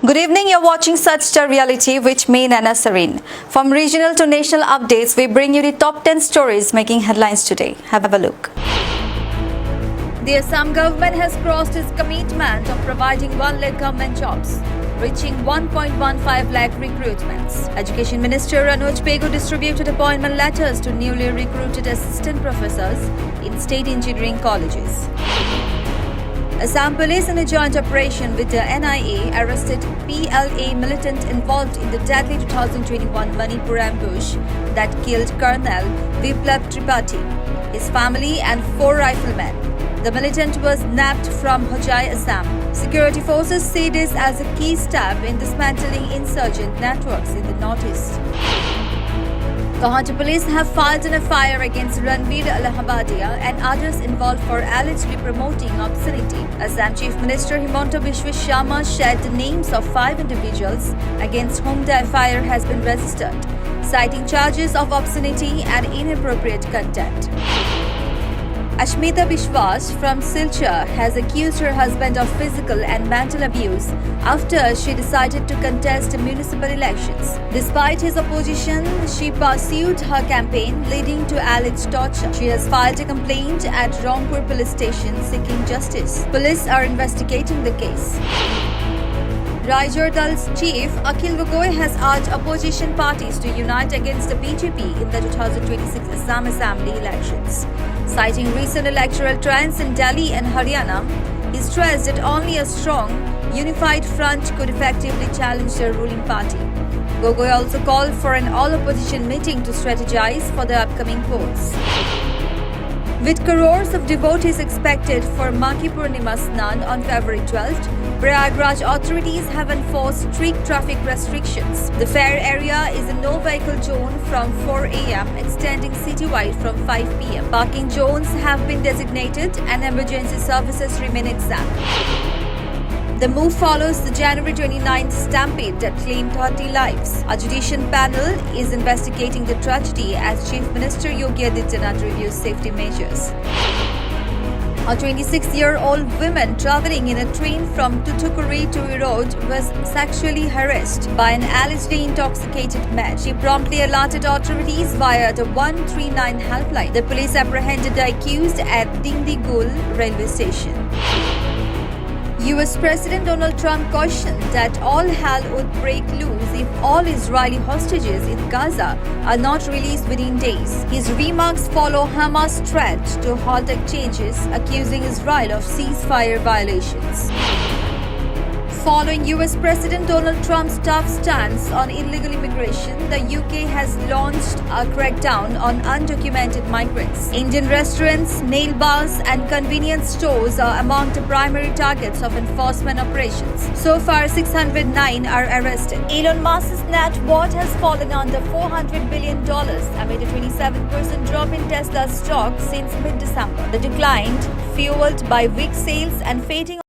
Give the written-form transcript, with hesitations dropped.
Good evening, you're watching Such Star Reality with me, Nana Sareen. From regional to national updates, we bring you the top 10 stories making headlines today. Have a look. The Assam government has crossed its commitment of providing 1 lakh government jobs, reaching 1.15 lakh recruitments. Education Minister Anuj Pegu distributed appointment letters to newly recruited assistant professors in state engineering colleges. Assam Police, in a joint operation with the NIA, arrested PLA militant involved in the deadly 2021 Manipur ambush that killed Colonel Biplab Tripathi, his family and 4 riflemen. The militant was nabbed from Hojai, Assam. Security forces see this as a key step in dismantling insurgent networks in the northeast. Guwahati police have filed an FIR against Ranveer Allahabadia and others involved for allegedly promoting obscenity. Assam Chief Minister Himanta Biswa Sharma shared the names of 5 individuals against whom the FIR has been registered, citing charges of obscenity and inappropriate content. Ashmita Bishwas from Silchar has accused her husband of physical and mental abuse after she decided to contest municipal elections. Despite his opposition, she pursued her campaign, leading to alleged torture. She has filed a complaint at Rangpur police station seeking justice. Police are investigating the case. Raijor Dal's chief Akhil Gogoi has urged opposition parties to unite against the BJP in the 2026 Assam Assembly elections. Citing recent electoral trends in Delhi and Haryana, he stressed that only a strong, unified front could effectively challenge the ruling party. Gogoi also called for an all-opposition meeting to strategize for the upcoming polls. With crores of devotees expected for Maghi Purnima Snan on February 12th, Prayagraj authorities have enforced strict traffic restrictions. The fair area is a no-vehicle zone from 4 a.m. extending citywide from 5 p.m. Parking zones have been designated and emergency services remain exempt. The move follows the January 29th stampede that claimed 30 lives. A judicial panel is investigating the tragedy as Chief Minister Yogi Adityanath reviews safety measures. A 26-year-old woman traveling in a train from Tuticorin to Erode was sexually harassed by an allegedly intoxicated man. She promptly alerted authorities via the 139 helpline. The police apprehended the accused at Dindigul railway station. US President Donald Trump cautioned that all hell would break loose if all Israeli hostages in Gaza are not released within days. His remarks follow Hamas' threat to halt exchanges, accusing Israel of ceasefire violations. Following US President Donald Trump's tough stance on illegal immigration, the UK has launched a crackdown on undocumented migrants. Indian restaurants, nail bars and convenience stores are among the primary targets of enforcement operations. So far, 609 are arrested. Elon Musk's net worth has fallen under $400 billion amid a 27% drop in Tesla stock since mid-December. The decline, fueled by weak sales and fading